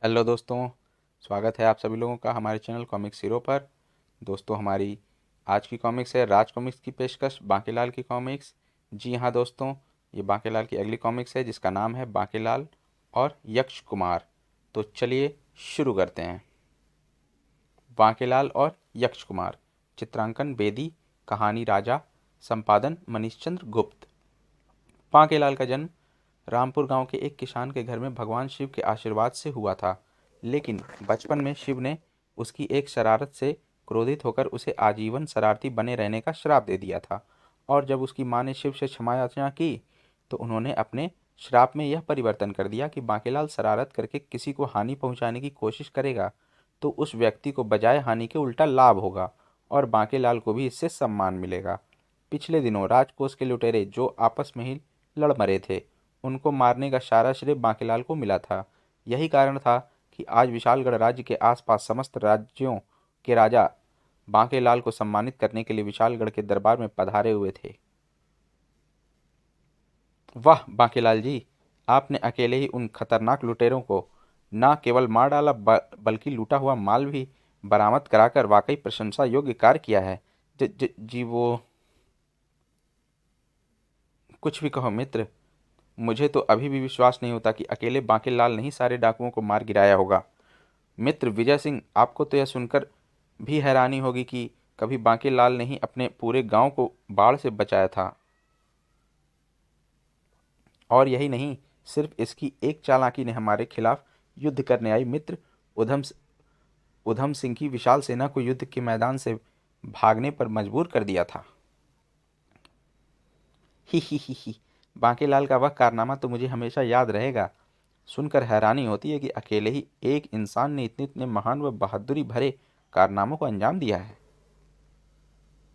Hello दोस्तों, स्वागत है आप सभी लोगों का हमारे चैनल कॉमिक्स हीरो पर। दोस्तों, हमारी आज की कॉमिक्स है राज कॉमिक्स की पेशकश बांकेलाल की कॉमिक्स। जी हाँ दोस्तों, ये बांकेलाल की अगली कॉमिक्स है जिसका नाम है बांकेलाल और यक्ष कुमार। तो चलिए शुरू करते हैं। बांकेलाल और यक्ष कुमार, चित्रांकन बेदी, कहानी राजा, संपादन मनीषचंद्र गुप्त। बांकेलाल का जन्म रामपुर गांव के एक किसान के घर में भगवान शिव के आशीर्वाद से हुआ था। लेकिन बचपन में शिव ने उसकी एक शरारत से क्रोधित होकर उसे आजीवन शरारती बने रहने का श्राप दे दिया था। और जब उसकी माँ ने शिव से क्षमा याचना की तो उन्होंने अपने श्राप में यह परिवर्तन कर दिया कि बांकेलाल शरारत करके किसी को हानि पहुंचाने की कोशिश करेगा तो उस व्यक्ति को बजाय हानि के उल्टा लाभ होगा और बांकेलाल को भी इससे सम्मान मिलेगा। पिछले दिनों राजकोष के लुटेरे जो आपस में ही लड़ मरे थे, उनको मारने का सारा श्रेय बांकेलाल को मिला था। यही कारण था कि आज विशालगढ़ राज्य के आसपास समस्त राज्यों के राजा बांकेलाल को सम्मानित करने के लिए विशालगढ़ के दरबार में पधारे हुए थे। वाह बांकेलाल जी, आपने अकेले ही उन खतरनाक लुटेरों को न केवल मार डाला बल्कि लूटा हुआ माल भी बरामद कराकर वाकई प्रशंसा योग्य कार्य किया है। जी वो कुछ भी कहो मित्र, मुझे तो अभी भी विश्वास नहीं होता कि अकेले बांकेलाल ने ही सारे डाकुओं को मार गिराया होगा। मित्र विजय सिंह, आपको तो यह सुनकर भी हैरानी होगी कि कभी बांकेलाल ने ही अपने पूरे गांव को बाढ़ से बचाया था। और यही नहीं, सिर्फ इसकी एक चालाकी ने हमारे खिलाफ युद्ध करने आई मित्र उधम उधम सिंह की विशाल सेना को युद्ध के मैदान से भागने पर मजबूर कर दिया था। ही बांकेलाल का वह कारनामा तो मुझे हमेशा याद रहेगा। सुनकर हैरानी होती है कि अकेले ही एक इंसान ने इतने इतने महान व बहादुरी भरे कारनामों को अंजाम दिया है।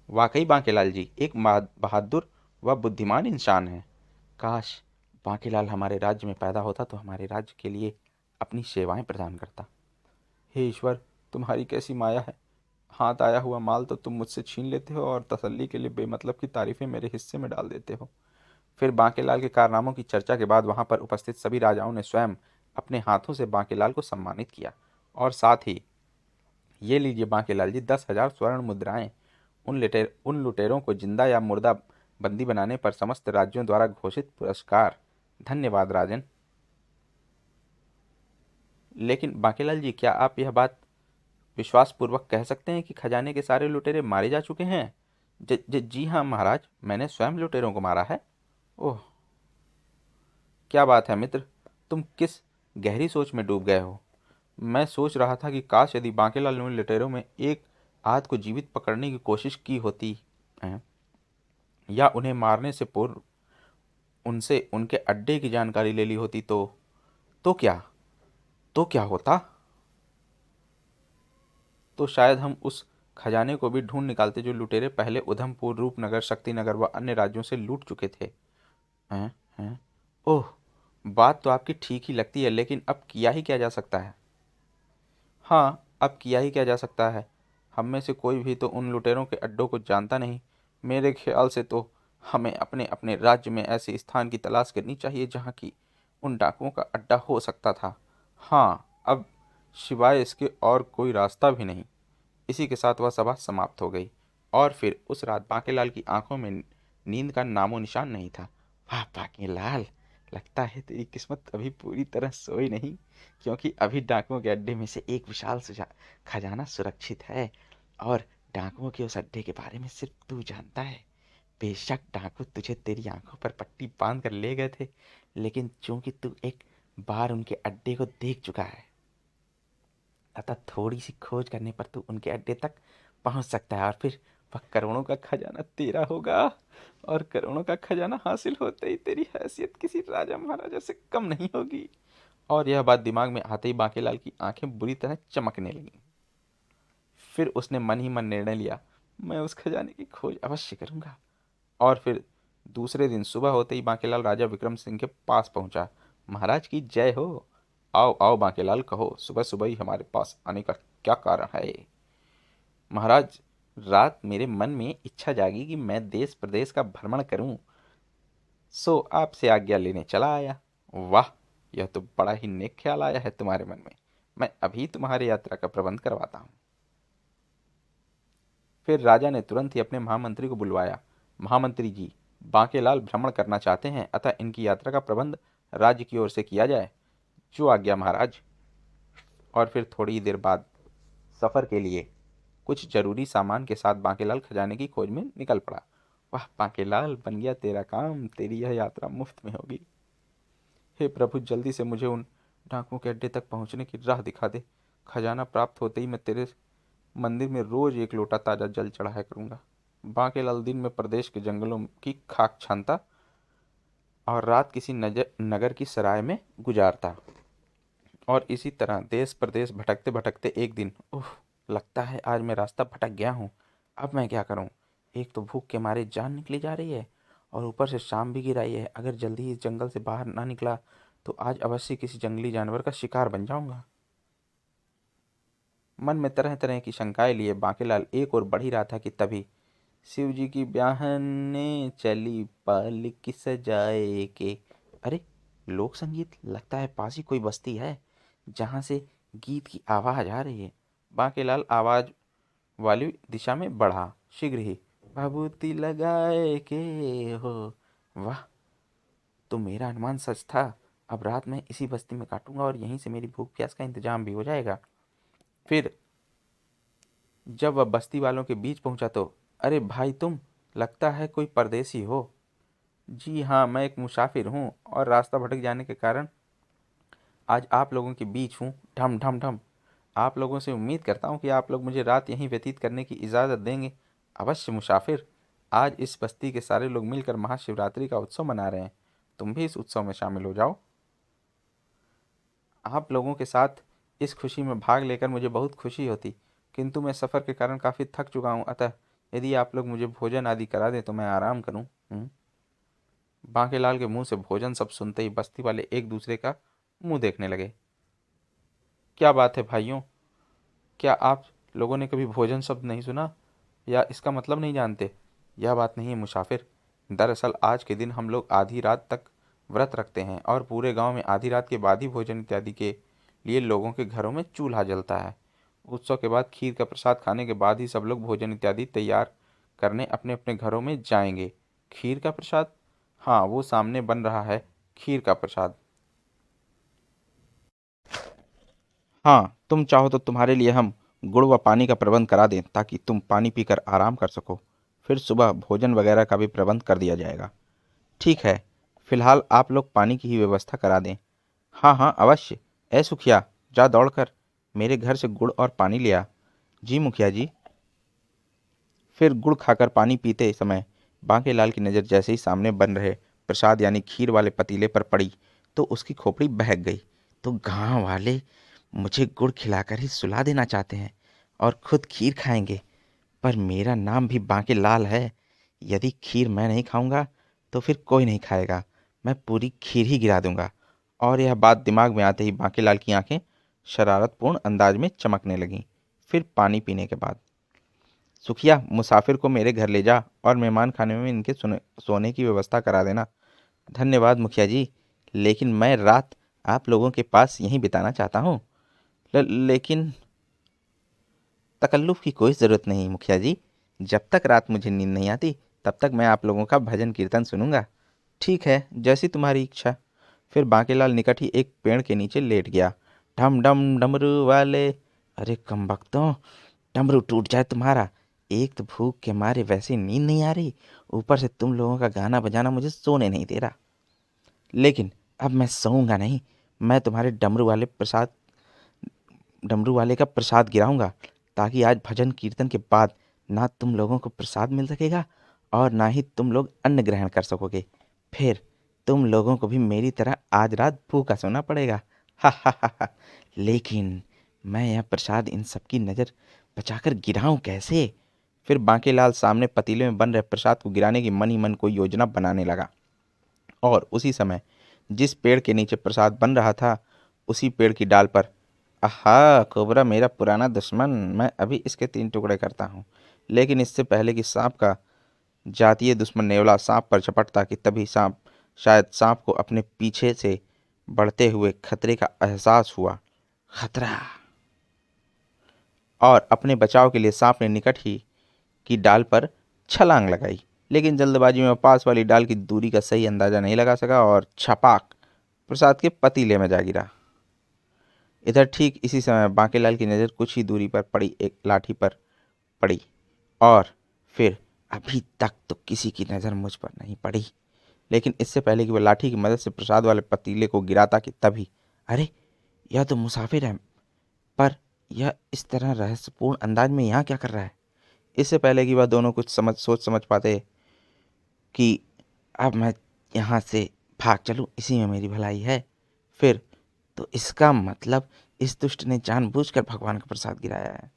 वाकई बांकेलाल जी एक बहादुर व बुद्धिमान इंसान है। काश बांकेलाल हमारे राज्य में पैदा होता तो हमारे राज्य के लिए अपनी सेवाएं प्रदान करता। हे ईश्वर, तुम्हारी कैसी माया है। हाथ आया हुआ माल तो तुम मुझसे छीन लेते हो और तसल्ली के लिए बेमतलब की तारीफें मेरे हिस्से में डाल देते हो। फिर बांकेलाल के कारनामों की चर्चा के बाद वहां पर उपस्थित सभी राजाओं ने स्वयं अपने हाथों से बांकेलाल को सम्मानित किया। और साथ ही ये लीजिए बांकेलाल जी, 10,000 स्वर्ण मुद्राएं उन लुटेरों को जिंदा या मुर्दा बंदी बनाने पर समस्त राज्यों द्वारा घोषित पुरस्कार। धन्यवाद राजन। लेकिन बांकेलाल जी, क्या आप यह बात विश्वास पूर्वक कह सकते हैं कि खजाने के सारे लुटेरे मारे जा चुके हैं? जी हाँ महाराज, मैंने स्वयं लुटेरों को मारा है। ओह, क्या बात है मित्र, तुम किस गहरी सोच में डूब गए हो। मैं सोच रहा था कि काश यदि बांकेलाल ने उन लुटेरों में एक आध को जीवित पकड़ने की कोशिश की होती है या उन्हें मारने से पूर्व उनसे उनके अड्डे की जानकारी ले ली होती तो क्या तो क्या होता। तो शायद हम उस खजाने को भी ढूंढ निकालते जो लुटेरे पहले उधमपुर, रूपनगर, शक्तिनगर व अन्य राज्यों से लूट चुके थे। हैं हैं ओह, बात तो आपकी ठीक ही लगती है, लेकिन अब किया ही क्या जा सकता है। हाँ, अब किया ही क्या जा सकता है। हम में से कोई भी तो उन लुटेरों के अड्डों को जानता नहीं। मेरे ख्याल से तो हमें अपने अपने राज्य में ऐसे स्थान की तलाश करनी चाहिए जहाँ की उन डाकुओं का अड्डा हो सकता था। हाँ, अब सिवाय इसके और कोई रास्ता भी नहीं। इसी के साथ वह सभा समाप्त हो गई और फिर उस रात बांकेलाल की आंखों में नींद का नामो निशान नहीं था। वाह बांकेलाल, लगता है तेरी किस्मत अभी पूरी तरह सोई नहीं, क्योंकि अभी डाकुओं के अड्डे में से एक विशाल खजाना सुरक्षित है और डाकुओं के उस अड्डे के बारे में सिर्फ तू जानता है। बेशक डाकू तुझे तेरी आंखों पर पट्टी बांध कर ले गए थे, लेकिन चूंकि तू एक बार उनके अड्डे को देख चुका है, अतः थोड़ी सी खोज करने पर तू उनके अड्डे तक पहुंच सकता है और फिर वह करोड़ों का खजाना तेरा होगा। और करोड़ों का खजाना हासिल होते ही तेरी हैसियत किसी राजा महाराजा से कम नहीं होगी। और यह बात दिमाग में आते ही बांकेलाल की आंखें बुरी तरह चमकने लगीं। फिर उसने मन ही मन निर्णय लिया, मैं उस खजाने की खोज अवश्य करूंगा। और फिर दूसरे दिन सुबह होते ही बांकेलाल राजा विक्रम सिंह के पास पहुंचा। महाराज की जय हो। आओ आओ बांकेलाल, कहो सुबह सुबह ही हमारे पास आने का क्या कारण है। महाराज, रात मेरे मन में इच्छा जागी कि मैं देश प्रदेश का भ्रमण करूं, सो आपसे आज्ञा लेने चला आया। वाह, यह तो बड़ा ही नेक ख्याल आया है तुम्हारे मन में। मैं अभी तुम्हारी यात्रा का प्रबंध करवाता हूँ। फिर राजा ने तुरंत ही अपने महामंत्री को बुलवाया। महामंत्री जी, बांकेलाल भ्रमण करना चाहते हैं, अतः इनकी यात्रा का प्रबंध राज्य की ओर से किया जाए। जो आज्ञा महाराज। और फिर थोड़ी ही देर बाद सफर के लिए कुछ जरूरी सामान के साथ बांकेलाल खजाने की खोज में निकल पड़ा। वाह बांकेलाल, बन गया तेरा काम, तेरी यह यात्रा मुफ्त में होगी। हे प्रभु, जल्दी से मुझे उन डाकुओं के अड्डे तक पहुंचने की राह दिखा दे। खजाना प्राप्त होते ही मैं तेरे मंदिर में रोज एक लोटा ताजा जल चढ़ाया करूंगा। बांकेलाल दिन में प्रदेश के जंगलों की खाक छानता और रात किसी नगर की सराय में गुजारता, और इसी तरह देश प्रदेश भटकते भटकते एक दिन, उफ, लगता है आज मैं रास्ता भटक गया हूँ। अब मैं क्या करूँ? एक तो भूख के मारे जान निकली जा रही है और ऊपर से शाम भी गिर आई है। अगर जल्दी इस जंगल से बाहर ना निकला तो आज अवश्य किसी जंगली जानवर का शिकार बन जाऊंगा। मन में तरह तरह की शंकाएं लिए बांकेलाल एक और बढ़ ही रहा था कि तभी शिव जी की ब्याहने चली पालकी सजाए के। अरे, लोक संगीत! लगता है पास ही कोई बस्ती है जहां से गीत की आवाज आ रही है। बांकेलाल आवाज वाली दिशा में बढ़ा। शीघ्र ही भभूति लगाए के हो। वाह, तो मेरा अनुमान सच था। अब रात में इसी बस्ती में काटूंगा और यहीं से मेरी भूख प्यास का इंतजाम भी हो जाएगा। फिर जब वह बस्ती वालों के बीच पहुंचा तो, अरे भाई तुम, लगता है कोई परदेसी हो। जी हाँ, मैं एक मुसाफिर हूँ और रास्ता भटक जाने के कारण आज आप लोगों के बीच हूँ। ढम ढम ढम। आप लोगों से उम्मीद करता हूँ कि आप लोग मुझे रात यहीं व्यतीत करने की इजाज़त देंगे। अवश्य मुसाफिर, आज इस बस्ती के सारे लोग मिलकर महाशिवरात्रि का उत्सव मना रहे हैं। तुम भी इस उत्सव में शामिल हो जाओ। आप लोगों के साथ इस खुशी में भाग लेकर मुझे बहुत खुशी होती, किंतु मैं सफ़र के कारण काफ़ी थक चुका हूँ, अतः यदि आप लोग मुझे भोजन आदि करा दें तो मैं आराम करूँ। बांकेलाल के मुंह से भोजन सब सुनते ही बस्ती वाले एक दूसरे का मुंह देखने लगे। क्या बात है भाइयों, क्या आप लोगों ने कभी भोजन शब्द नहीं सुना या इसका मतलब नहीं जानते? यह बात नहीं है मुसाफिर। दरअसल आज के दिन हम लोग आधी रात तक व्रत रखते हैं और पूरे गांव में आधी रात के बाद ही भोजन इत्यादि के लिए लोगों के घरों में चूल्हा जलता है। उत्सव के बाद खीर का प्रसाद खाने के बाद ही सब लोग भोजन इत्यादि तैयार करने अपने अपने घरों में जाएंगे। खीर का प्रसाद? हाँ, वो सामने बन रहा है खीर का प्रसाद। हाँ, तुम चाहो तो तुम्हारे लिए हम गुड़ व पानी का प्रबंध करा दें ताकि तुम पानी पीकर आराम कर सको। फिर सुबह भोजन वगैरह का भी प्रबंध कर दिया जाएगा। ठीक है, फिलहाल आप लोग पानी की ही व्यवस्था करा दें। हाँ हाँ अवश्य। ए सुखिया, जा दौड़कर मेरे घर से गुड़ और पानी ले आ। जी मुखिया जी। फिर गुड़ खाकर पानी पीते समय बांकेलाल की नज़र जैसे ही सामने बन रहे प्रसाद यानी खीर वाले पतीले पर पड़ी तो उसकी खोपड़ी बहक गई। तो गांव वाले मुझे गुड़ खिलाकर ही सुला देना चाहते हैं और खुद खीर खाएंगे। पर मेरा नाम भी बांकेलाल है। यदि खीर मैं नहीं खाऊंगा तो फिर कोई नहीं खाएगा। मैं पूरी खीर ही गिरा दूंगा। और यह बात दिमाग में आते ही बांकेलाल की आंखें शरारतपूर्ण अंदाज में चमकने लगीं। फिर पानी पीने के बाद, सुखिया, मुसाफिर को मेरे घर ले जा और मेहमान खाने में इनके सोने की व्यवस्था करा देना। धन्यवाद मुखिया जी, लेकिन मैं रात आप लोगों के पास यहीं बिताना चाहता हूँ। लेकिन तकल्लुफ़ की कोई ज़रूरत नहीं मुखिया जी। जब तक रात मुझे नींद नहीं आती तब तक मैं आप लोगों का भजन कीर्तन सुनूंगा। ठीक है, जैसी तुम्हारी इच्छा। फिर बांकेलाल निकट ही एक पेड़ के नीचे लेट गया। ढम डम डमरू वाले। अरे कमबख्तों, डमरू टूट जाए तुम्हारा। एक तो भूख के मारे वैसे नींद नहीं आ रही, ऊपर से तुम लोगों का गाना बजाना मुझे सोने नहीं दे रहा। लेकिन अब मैं सोऊंगा नहीं। मैं तुम्हारे डमरू वाले का प्रसाद गिराऊंगा ताकि आज भजन कीर्तन के बाद ना तुम लोगों को प्रसाद मिल सकेगा और ना ही तुम लोग अन्न ग्रहण कर सकोगे। फिर तुम लोगों को भी मेरी तरह आज रात भूखा सोना पड़ेगा। हा हा हा हा। लेकिन मैं यह प्रसाद इन सबकी नज़र बचाकर गिराऊं कैसे? फिर बांकेलाल सामने पतीले में बन रहे प्रसाद को गिराने की मन ही मन कोई योजना बनाने लगा। और उसी समय जिस पेड़ के नीचे प्रसाद बन रहा था उसी पेड़ की डाल पर, आहा कोबरा मेरा पुराना दुश्मन, मैं अभी इसके 3 टुकड़े करता हूँ। लेकिन इससे पहले कि सांप का जातीय दुश्मन नेवला सांप पर झपटता कि तभी शायद सांप को अपने पीछे से बढ़ते हुए खतरे का एहसास हुआ। खतरा। और अपने बचाव के लिए सांप ने निकट ही की डाल पर छलांग लगाई, लेकिन जल्दबाजी में पास वाली डाल की दूरी का सही अंदाजा नहीं लगा सका और छपाक प्रसाद के पतीले में जा गिरा। इधर ठीक इसी समय बांकेलाल की नज़र कुछ ही दूरी पर पड़ी एक लाठी पर पड़ी, और फिर अभी तक तो किसी की नज़र मुझ पर नहीं पड़ी, लेकिन इससे पहले कि वह लाठी की मदद से प्रसाद वाले पतीले को गिराता कि तभी, अरे यह तो मुसाफिर है, पर यह इस तरह रहस्यपूर्ण अंदाज में यहाँ क्या कर रहा है। इससे पहले कि वह दोनों कुछ सोच समझ पाते कि अब मैं यहाँ से भाग चलूँ, इसी में मेरी भलाई है, फिर तो इसका मतलब इस दुष्ट ने जानबूझकर भगवान का प्रसाद गिराया है।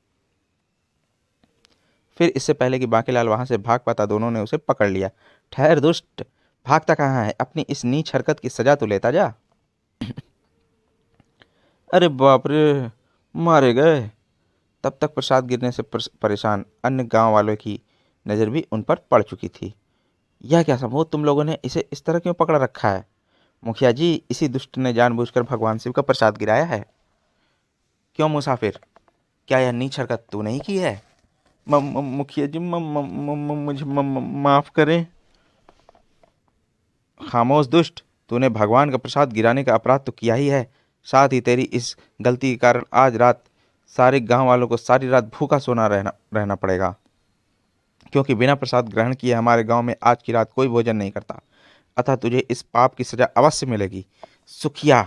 फिर इससे पहले कि बांकेलाल वहां से भाग पाता, दोनों ने उसे पकड़ लिया। ठहर दुष्ट, भागता कहाँ है, अपनी इस नीच हरकत की सजा तो लेता जा। अरे बाप रे, मारे गए। तब तक प्रसाद गिरने से परेशान अन्य गांव वालों की नज़र भी उन पर पड़ चुकी थी। यह क्या संभव, तुम लोगों ने इसे इस तरह क्यों पकड़ रखा है। मुखिया जी, इसी दुष्ट ने जानबूझकर भगवान शिव का प्रसाद गिराया है। क्यों मुसाफिर, क्या यह नीच हरकत तू नहीं की है। मुखिया जी, मुझे माफ करें। खामोश दुष्ट, तूने भगवान का प्रसाद गिराने का अपराध तो किया ही है, साथ ही तेरी इस गलती के कारण आज रात सारे गांव वालों को सारी रात भूखा सोना रहना पड़ेगा, क्योंकि बिना प्रसाद ग्रहण किए हमारे गांव में आज की रात कोई भोजन नहीं करता। अतः तुझे इस पाप की सजा अवश्य मिलेगी। सुखिया,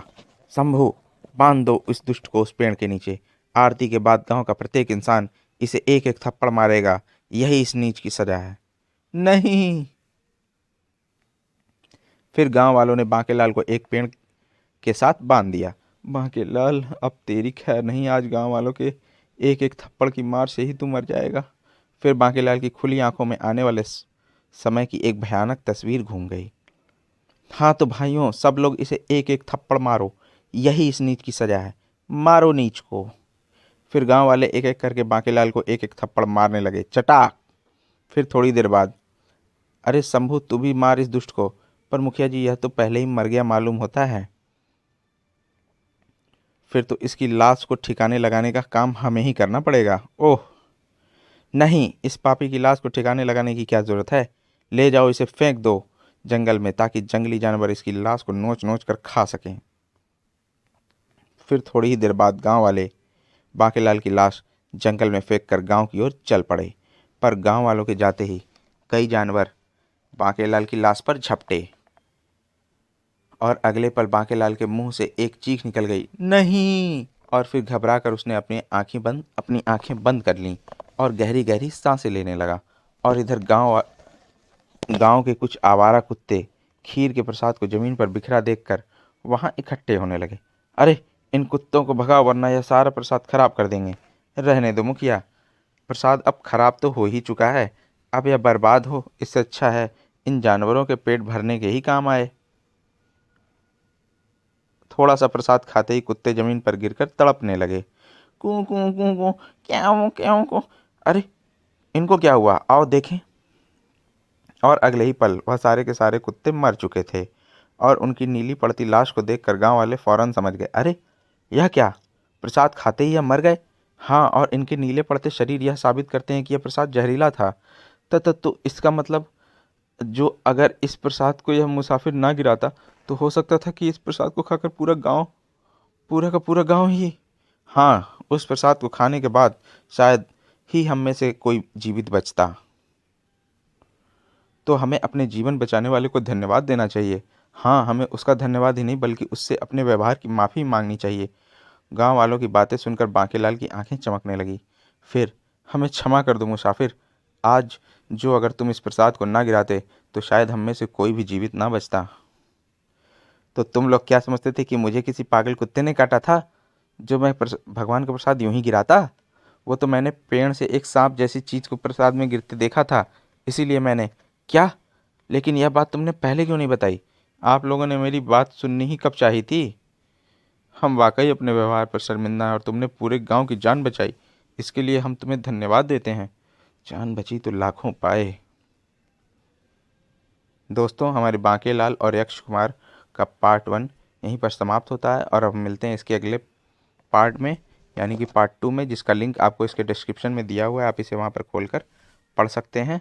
शंभू, बांध दो इस दुष्ट को उस पेड़ के नीचे। आरती के बाद गांव का प्रत्येक इंसान इसे एक एक थप्पड़ मारेगा, यही इस नीच की सजा है। नहीं। फिर गांव वालों ने बांकेलाल को एक पेड़ के साथ बांध दिया। बांकेलाल, अब तेरी खैर नहीं, आज गांव वालों के एक एक थप्पड़ की मार से ही तू मर जाएगा। फिर बांकेलाल की खुली आंखों में आने वाले समय की एक भयानक तस्वीर घूम गई। हाँ तो भाइयों, सब लोग इसे एक एक थप्पड़ मारो, यही इस नीच की सजा है। मारो नीच को। फिर गांव वाले एक एक करके बांकेलाल को एक एक थप्पड़ मारने लगे, चटाक। फिर थोड़ी देर बाद, अरे शंभू, तू भी मार इस दुष्ट को। पर मुखिया जी, यह तो पहले ही मर गया मालूम होता है। फिर तो इसकी लाश को ठिकाने लगाने का काम हमें ही करना पड़ेगा। ओह नहीं, इस पापी की लाश को ठिकाने लगाने की क्या जरूरत है। ले जाओ, इसे फेंक दो जंगल में, ताकि जंगली जानवर इसकी लाश को नोच नोच कर खा सकें। फिर थोड़ी ही देर बाद गांव वाले बांकेलाल की लाश जंगल में फेंक कर गांव की ओर चल पड़े। पर गांव वालों के जाते ही कई जानवर बांकेलाल की लाश पर झपटे, और अगले पल बांकेलाल के मुंह से एक चीख निकल गई, नहीं। और फिर घबरा कर उसने अपनी आंखें बंद कर लीं और गहरी गहरी सांसें लेने लगा। और इधर गांव के कुछ आवारा कुत्ते खीर के प्रसाद को जमीन पर बिखरा देखकर वहां इकट्ठे होने लगे। अरे, इन कुत्तों को भगाओ, वरना यह सारा प्रसाद खराब कर देंगे। रहने दो मुखिया, प्रसाद अब खराब तो हो ही चुका है, अब यह बर्बाद हो, इससे अच्छा है इन जानवरों के पेट भरने के ही काम आए। थोड़ा सा प्रसाद खाते ही कुत्ते जमीन पर गिरकर तड़पने लगे। कू कू कू कू, क्यों क्यों को। अरे, इनको क्या हुआ, आओ देखें। और अगले ही पल वह सारे के सारे कुत्ते मर चुके थे, और उनकी नीली पड़ती लाश को देखकर गांव वाले फौरन समझ गए, अरे यह क्या, प्रसाद खाते ही यह मर गए। हाँ, और इनके नीले पड़ते शरीर यह साबित करते हैं कि यह प्रसाद जहरीला था। तो इसका मतलब, जो अगर इस प्रसाद को यह मुसाफिर ना गिराता, तो हो सकता था कि इस प्रसाद को खाकर पूरा का पूरा गांव ही, हाँ, उस प्रसाद को खाने के बाद शायद ही हम में से कोई जीवित बचता। तो हमें अपने जीवन बचाने वाले को धन्यवाद देना चाहिए। हाँ, हमें उसका धन्यवाद ही नहीं, बल्कि उससे अपने व्यवहार की माफ़ी मांगनी चाहिए। गांव वालों की बातें सुनकर बांकेलाल की आंखें चमकने लगी। फिर, हमें क्षमा कर दो मुसाफिर, आज जो अगर तुम इस प्रसाद को ना गिराते, तो शायद हम में से कोई भी जीवित ना बचता। तो तुम लोग क्या समझते थे कि मुझे किसी पागल कुत्ते ने काटा था, जो मैं भगवान का प्रसाद यूं ही गिराता। वो तो मैंने पेड़ से एक सांप जैसी चीज को प्रसाद में गिरते देखा था, इसीलिए मैंने। क्या, लेकिन यह बात तुमने पहले क्यों नहीं बताई। आप लोगों ने मेरी बात सुननी ही कब चाहिए थी। हम वाकई अपने व्यवहार पर शर्मिंदा हैं, और तुमने पूरे गांव की जान बचाई, इसके लिए हम तुम्हें धन्यवाद देते हैं। जान बची तो लाखों पाए। दोस्तों, हमारे बांकेलाल और यक्ष कुमार का पार्ट 1 यहीं पर समाप्त होता है, और अब मिलते हैं इसके अगले पार्ट में, यानी कि पार्ट 2 में, जिसका लिंक आपको इसके डिस्क्रिप्शन में दिया हुआ है। आप इसे वहाँ पर खोलकर पढ़ सकते हैं।